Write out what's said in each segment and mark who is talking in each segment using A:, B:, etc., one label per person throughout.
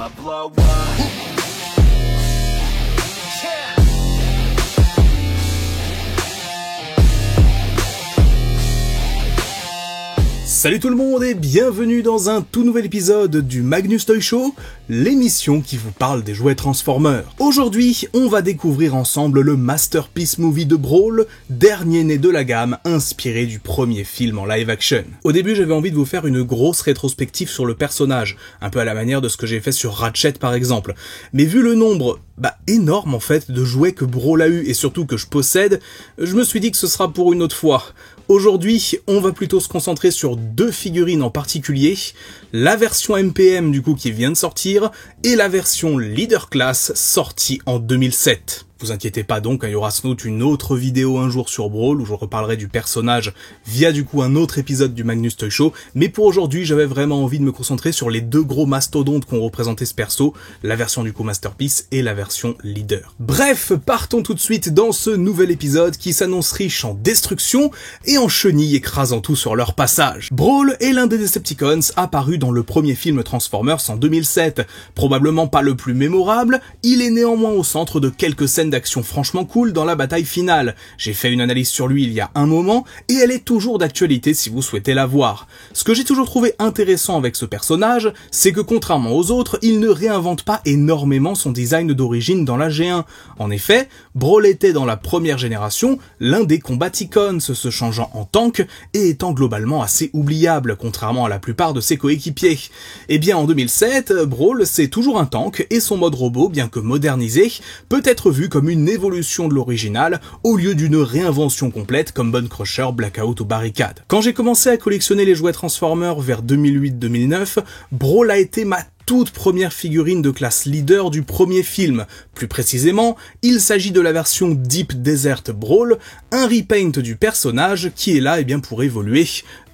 A: I'ma blow up.
B: Salut tout le monde et bienvenue dans un tout nouvel épisode du Magnus Toy Show, l'émission qui vous parle des jouets Transformers. Aujourd'hui, on va découvrir ensemble le Masterpiece Movie de Brawl, dernier né de la gamme, inspiré du premier film en live action. Au début, j'avais envie de vous faire une grosse rétrospective sur le personnage, un peu à la manière de ce que j'ai fait sur Ratchet par exemple. Mais vu le nombre, énorme en fait, de jouets que Brawl a eu et surtout que je possède, je me suis dit que ce sera pour une autre fois. Aujourd'hui, on va plutôt se concentrer sur deux figurines en particulier, la version MPM du coup qui vient de sortir, et la version Leader Class sortie en 2007. Vous inquiétez pas donc, il y aura sans doute une autre vidéo un jour sur Brawl où je reparlerai du personnage via du coup un autre épisode du Magnus Toy Show, mais pour aujourd'hui j'avais vraiment envie de me concentrer sur les deux gros mastodontes qu'ont représenté ce perso, la version du coup Masterpiece et la version Leader. Bref, partons tout de suite dans ce nouvel épisode qui s'annonce riche en destruction et en chenilles écrasant tout sur leur passage. Brawl est l'un des Decepticons apparu dans le premier film Transformers en 2007, probablement pas le plus mémorable, il est néanmoins au centre de quelques scènes d'action franchement cool dans la bataille finale. J'ai fait une analyse sur lui il y a un moment, et elle est toujours d'actualité si vous souhaitez la voir. Ce que j'ai toujours trouvé intéressant avec ce personnage, c'est que contrairement aux autres, il ne réinvente pas énormément son design d'origine dans la G1. En effet, Brawl était dans la première génération l'un des Combaticons, se changeant en tank et étant globalement assez oubliable, contrairement à la plupart de ses coéquipiers. Et bien en 2007, Brawl c'est toujours un tank, et son mode robot, bien que modernisé, peut être vu comme une évolution de l'original au lieu d'une réinvention complète comme Bone Crusher, Blackout ou Barricade. Quand j'ai commencé à collectionner les jouets Transformers vers 2008-2009, Brawl a été ma toute première figurine de classe leader du premier film. Plus précisément, il s'agit de la version Deep Desert Brawl, un repaint du personnage qui est là pour évoluer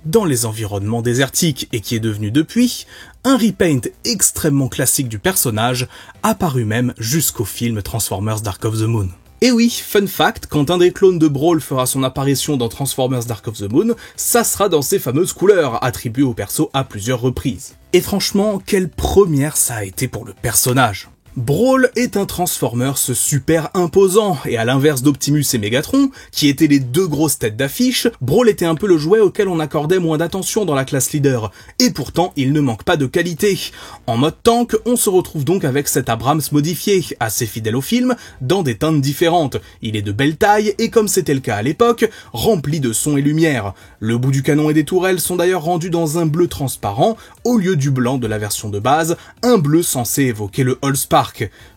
B: dans les environnements désertiques et qui est devenu depuis un repaint extrêmement classique du personnage, apparu même jusqu'au film Transformers Dark of the Moon. Et oui, fun fact, quand un des clones de Brawl fera son apparition dans Transformers Dark of the Moon, ça sera dans ces fameuses couleurs, attribuées au perso à plusieurs reprises. Et franchement, quelle première ça a été pour le personnage. Brawl est un Transformers super imposant, et à l'inverse d'Optimus et Megatron, qui étaient les deux grosses têtes d'affiche, Brawl était un peu le jouet auquel on accordait moins d'attention dans la classe leader, et pourtant il ne manque pas de qualité. En mode tank, on se retrouve donc avec cet Abrams modifié, assez fidèle au film, dans des teintes différentes. Il est de belle taille, et comme c'était le cas à l'époque, rempli de sons et lumière. Le bout du canon et des tourelles sont d'ailleurs rendus dans un bleu transparent, au lieu du blanc de la version de base, un bleu censé évoquer le Allspark.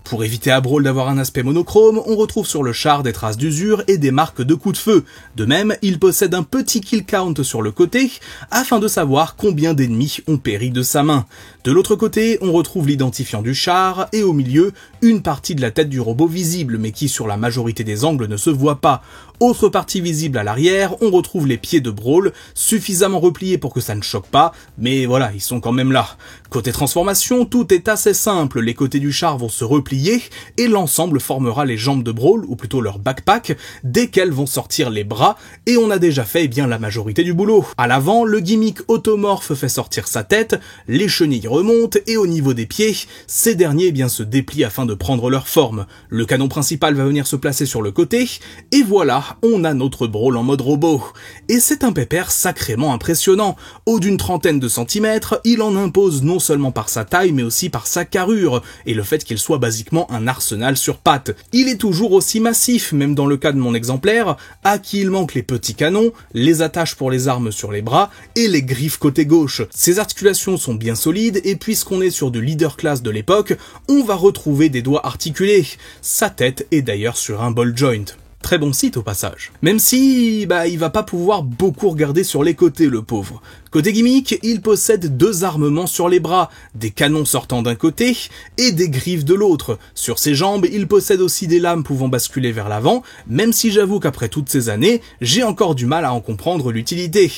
B: Pour éviter à Brawl d'avoir un aspect monochrome, on retrouve sur le char des traces d'usure et des marques de coups de feu. De même, il possède un petit kill count sur le côté, afin de savoir combien d'ennemis ont péri de sa main. De l'autre côté, on retrouve l'identifiant du char, et au milieu, une partie de la tête du robot visible, mais qui sur la majorité des angles ne se voit pas. Autre partie visible à l'arrière, on retrouve les pieds de Brawl, suffisamment repliés pour que ça ne choque pas, mais voilà, ils sont quand même là. Côté transformation, tout est assez simple, les côtés du char vont se replier, et l'ensemble formera les jambes de Brawl, ou plutôt leur backpack, desquelles vont sortir les bras, et on a déjà fait la majorité du boulot. À l'avant, le gimmick automorphe fait sortir sa tête, les chenilles remontent, et au niveau des pieds, ces derniers se déplient afin de prendre leur forme. Le canon principal va venir se placer sur le côté, et voilà, on a notre Brawl en mode robot. Et c'est un pépère sacrément impressionnant. Haut d'une trentaine de centimètres, il en impose non seulement par sa taille, mais aussi par sa carrure, et le fait qu'il soit basiquement un arsenal sur pattes. Il est toujours aussi massif, même dans le cas de mon exemplaire, à qui il manque les petits canons, les attaches pour les armes sur les bras, et les griffes côté gauche. Ses articulations sont bien solides, et puisqu'on est sur du leader class de l'époque, on va retrouver des doigts articulés. Sa tête est d'ailleurs sur un ball joint. Très bon site au passage. Même si, il va pas pouvoir beaucoup regarder sur les côtés, le pauvre. Côté gimmick, il possède deux armements sur les bras, des canons sortant d'un côté et des griffes de l'autre. Sur ses jambes, il possède aussi des lames pouvant basculer vers l'avant, même si j'avoue qu'après toutes ces années, j'ai encore du mal à en comprendre l'utilité.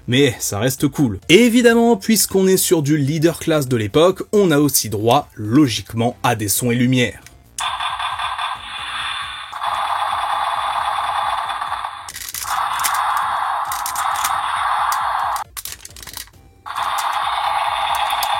B: Mais ça reste cool. Et évidemment, puisqu'on est sur du leader class de l'époque, on a aussi droit, logiquement, à des sons et lumières.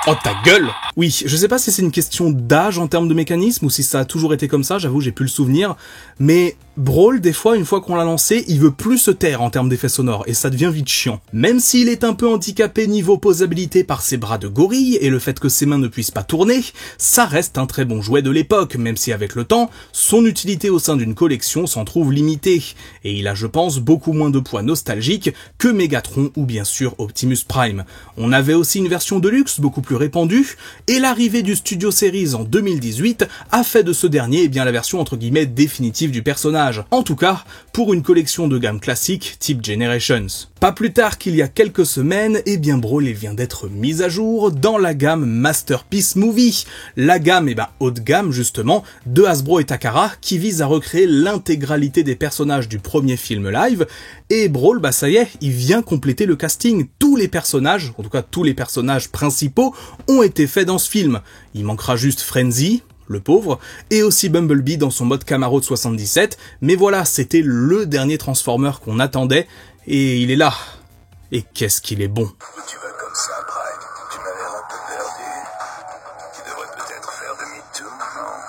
B: Oh ta gueule! Oui, je sais pas si c'est une question d'âge en termes de mécanisme ou si ça a toujours été comme ça, j'avoue j'ai plus le souvenir, mais Brawl, des fois, une fois qu'on l'a lancé, il veut plus se taire en termes d'effets sonores, et ça devient vite chiant. Même s'il est un peu handicapé niveau posabilité par ses bras de gorille, et le fait que ses mains ne puissent pas tourner, ça reste un très bon jouet de l'époque, même si avec le temps, son utilité au sein d'une collection s'en trouve limitée, et il a je pense beaucoup moins de poids nostalgique que Megatron ou bien sûr Optimus Prime. On avait aussi une version de luxe beaucoup plus répandue, et l'arrivée du Studio Series en 2018 a fait de ce dernier eh bien la version entre guillemets définitive du personnage. En tout cas, pour une collection de gamme classique type Generations. Pas plus tard qu'il y a quelques semaines, eh bien Brawl vient d'être mise à jour dans la gamme Masterpiece Movie, la gamme haut de gamme justement de Hasbro et Takara qui vise à recréer l'intégralité des personnages du premier film live, et Brawl ça y est, il vient compléter le casting. Tous les personnages, en tout cas tous les personnages principaux ont été faits dans ce film. Il manquera juste Frenzy, le pauvre, et aussi Bumblebee dans son mode Camaro de 77, mais voilà, c'était le dernier Transformer qu'on attendait, et il est là. Et qu'est-ce qu'il est bon.
A: Tu vas comme ça, Pride. Tu m'avais un peu perdu. Tu devrais peut-être faire demi-tour, non?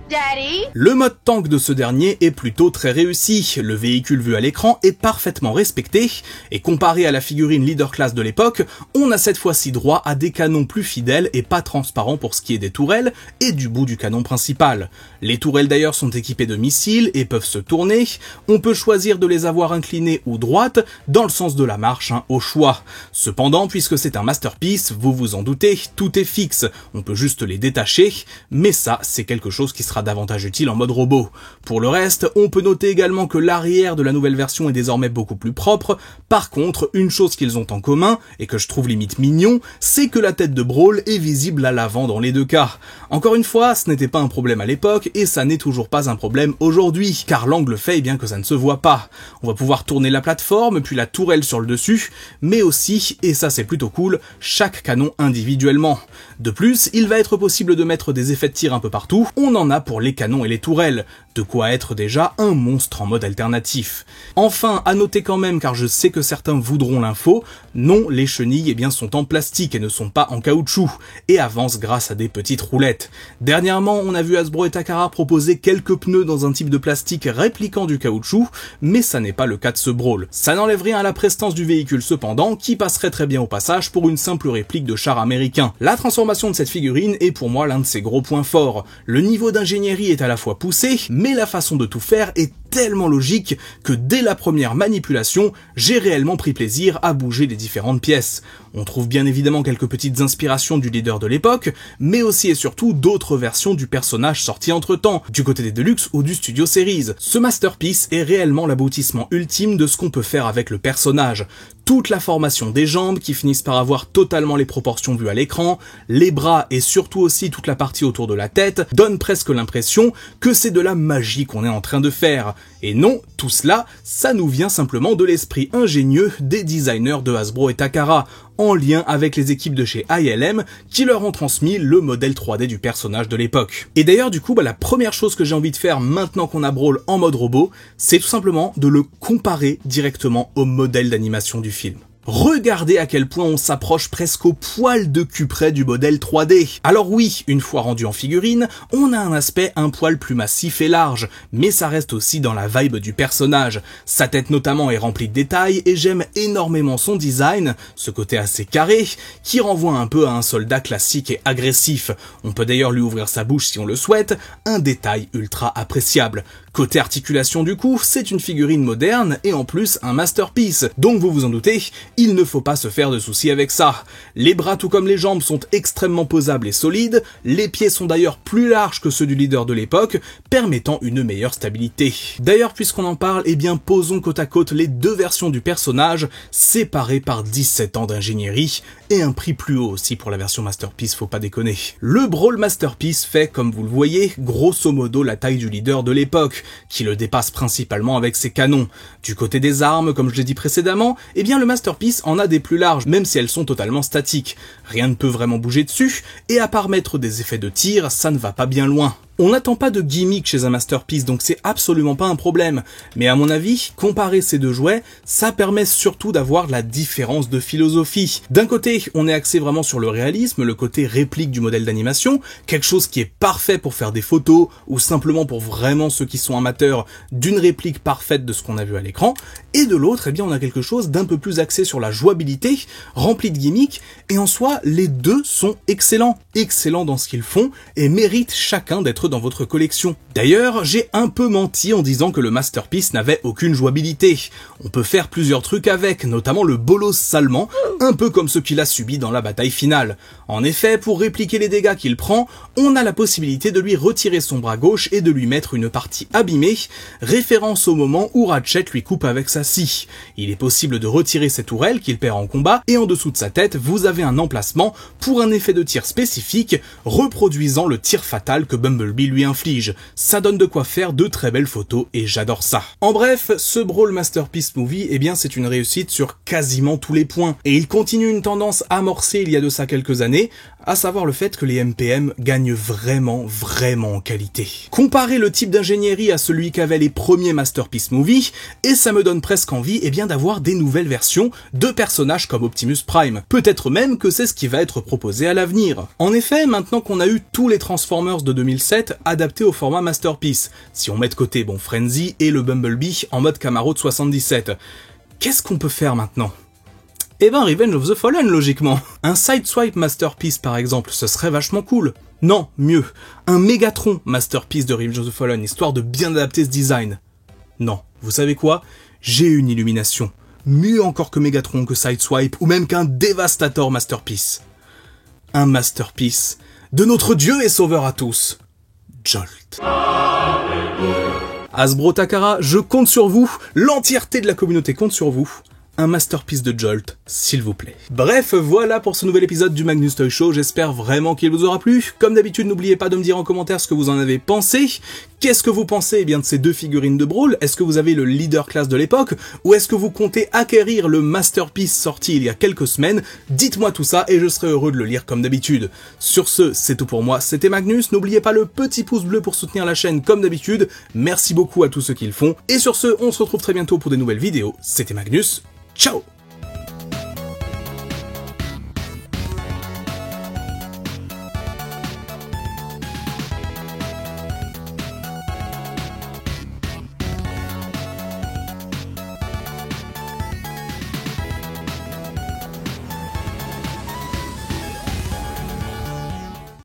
C: Daddy?
B: Le mode tank de ce dernier est plutôt très réussi, le véhicule vu à l'écran est parfaitement respecté, et comparé à la figurine leader class de l'époque, on a cette fois-ci droit à des canons plus fidèles et pas transparents pour ce qui est des tourelles et du bout du canon principal. Les tourelles d'ailleurs sont équipées de missiles et peuvent se tourner, on peut choisir de les avoir inclinées ou droites, dans le sens de la marche, au choix. Cependant, puisque c'est un masterpiece, vous vous en doutez, tout est fixe, on peut juste les détacher, mais ça c'est quelque chose qui sera davantage utile en mode robot. Pour le reste, on peut noter également que l'arrière de la nouvelle version est désormais beaucoup plus propre. Par contre, une chose qu'ils ont en commun, et que je trouve limite mignon, c'est que la tête de Brawl est visible à l'avant dans les deux cas. Encore une fois, ce n'était pas un problème à l'époque, et ça n'est toujours pas un problème aujourd'hui, car l'angle fait bien que ça ne se voit pas. On va pouvoir tourner la plateforme, puis la tourelle sur le dessus, mais aussi, et ça c'est plutôt cool, chaque canon individuellement. De plus, il va être possible de mettre des effets de tir un peu partout, on en a pour les canons et les tourelles, de quoi être déjà un monstre en mode alternatif. Enfin, à noter quand même, car je sais que certains voudront l'info, non, les chenilles sont en plastique et ne sont pas en caoutchouc, et avancent grâce à des petites roulettes. Dernièrement, on a vu Hasbro et Takara proposer quelques pneus dans un type de plastique répliquant du caoutchouc, mais ça n'est pas le cas de ce Brawl. Ça n'enlève rien à la prestance du véhicule cependant, qui passerait très bien au passage pour une simple réplique de char américain. La transformation de cette figurine est pour moi l'un de ses gros points forts. Le niveau d'ingénierie est à la fois poussé, mais la façon de tout faire est tellement logique que dès la première manipulation, j'ai réellement pris plaisir à bouger les différentes pièces. On trouve bien évidemment quelques petites inspirations du leader de l'époque, mais aussi et surtout d'autres versions du personnage sorties entre-temps, du côté des Deluxe ou du Studio Series. Ce masterpiece est réellement l'aboutissement ultime de ce qu'on peut faire avec le personnage. Toute la formation des jambes qui finissent par avoir totalement les proportions vues à l'écran, les bras et surtout aussi toute la partie autour de la tête donnent presque l'impression que c'est de la magie qu'on est en train de faire. Et non, tout cela, ça nous vient simplement de l'esprit ingénieux des designers de Hasbro et Takara, en lien avec les équipes de chez ILM qui leur ont transmis le modèle 3D du personnage de l'époque. Et d'ailleurs du coup, la première chose que j'ai envie de faire maintenant qu'on a Brawl en mode robot, c'est tout simplement de le comparer directement au modèle d'animation du film. Regardez à quel point on s'approche presque au poil de cul près du modèle 3D. Alors oui, une fois rendu en figurine, on a un aspect un poil plus massif et large, mais ça reste aussi dans la vibe du personnage. Sa tête notamment est remplie de détails et j'aime énormément son design, ce côté assez carré, qui renvoie un peu à un soldat classique et agressif. On peut d'ailleurs lui ouvrir sa bouche si on le souhaite, un détail ultra appréciable. Côté articulation du coup, c'est une figurine moderne et en plus un masterpiece, donc vous vous en doutez, il ne faut pas se faire de soucis avec ça. Les bras tout comme les jambes sont extrêmement posables et solides, les pieds sont d'ailleurs plus larges que ceux du leader de l'époque, permettant une meilleure stabilité. D'ailleurs puisqu'on en parle, posons côte à côte les deux versions du personnage, séparées par 17 ans d'ingénierie, et un prix plus haut aussi pour la version Masterpiece, faut pas déconner. Le Brawl Masterpiece fait, comme vous le voyez, grosso modo la taille du leader de l'époque, qui le dépasse principalement avec ses canons. Du côté des armes, comme je l'ai dit précédemment, le Masterpiece en a des plus larges, même si elles sont totalement statiques. Rien ne peut vraiment bouger dessus, et à part mettre des effets de tir, ça ne va pas bien loin. On n'attend pas de gimmick chez un Masterpiece, donc c'est absolument pas un problème. Mais à mon avis, comparer ces deux jouets, ça permet surtout d'avoir la différence de philosophie. D'un côté, on est axé vraiment sur le réalisme, le côté réplique du modèle d'animation, quelque chose qui est parfait pour faire des photos, ou simplement pour vraiment ceux qui sont amateurs d'une réplique parfaite de ce qu'on a vu à l'écran. Et de l'autre, eh bien, on a quelque chose d'un peu plus axé sur la jouabilité, rempli de gimmicks, et en soi, les deux sont excellents dans ce qu'ils font, et méritent chacun d'être dans votre collection. D'ailleurs, j'ai un peu menti en disant que le Masterpiece n'avait aucune jouabilité. On peut faire plusieurs trucs avec, notamment le bolos salement, un peu comme ce qu'il a subi dans la bataille finale. En effet, pour répliquer les dégâts qu'il prend, on a la possibilité de lui retirer son bras gauche et de lui mettre une partie abîmée, référence au moment où Ratchet lui coupe avec sa scie. Il est possible de retirer cette tourelle qu'il perd en combat, et en dessous de sa tête, vous avez un emplacement pour un effet de tir spécifique, reproduisant le tir fatal que Bumblebee lui inflige. Ça donne de quoi faire de très belles photos, et j'adore ça. En bref, ce Brawl Masterpiece Movie, eh bien c'est une réussite sur quasiment tous les points, et il continue une tendance amorcée il y a de ça quelques années, à savoir le fait que les MPM gagnent vraiment en qualité. Comparez le type d'ingénierie à celui qu'avaient les premiers Masterpiece Movie, et ça me donne presque envie eh bien d'avoir des nouvelles versions de personnages comme Optimus Prime. Peut-être même que c'est ce qui va être proposé à l'avenir. En effet, maintenant qu'on a eu tous les Transformers de 2007 adaptés au format Masterpiece, si on met de côté bon Frenzy et le Bumblebee en mode Camaro de 77, qu'est-ce qu'on peut faire maintenant ? Eh ben Revenge of the Fallen, logiquement. Un Sideswipe Masterpiece par exemple, ce serait vachement cool. Non, mieux, un Megatron Masterpiece de Revenge of the Fallen, histoire de bien adapter ce design. Non, vous savez quoi ? J'ai une illumination. Mieux encore que Megatron, que Sideswipe, ou même qu'un Devastator Masterpiece. Un Masterpiece de notre Dieu et Sauveur à tous, Jolt. Hasbro Takara, je compte sur vous, l'entièreté de la communauté compte sur vous. Un Masterpiece de Jolt, s'il vous plaît. Bref, voilà pour ce nouvel épisode du Magnus Toy Show, j'espère vraiment qu'il vous aura plu. Comme d'habitude, n'oubliez pas de me dire en commentaire ce que vous en avez pensé. Qu'est-ce que vous pensez eh bien, de ces deux figurines de Brawl ? Est-ce que vous avez le leader class de l'époque ? Ou est-ce que vous comptez acquérir le Masterpiece sorti il y a quelques semaines ? Dites-moi tout ça et je serai heureux de le lire comme d'habitude. Sur ce, c'est tout pour moi, c'était Magnus, n'oubliez pas le petit pouce bleu pour soutenir la chaîne comme d'habitude. Merci beaucoup à tous ceux qui le font. Et sur ce, on se retrouve très bientôt pour des nouvelles vidéos. C'était Magnus. Ciao!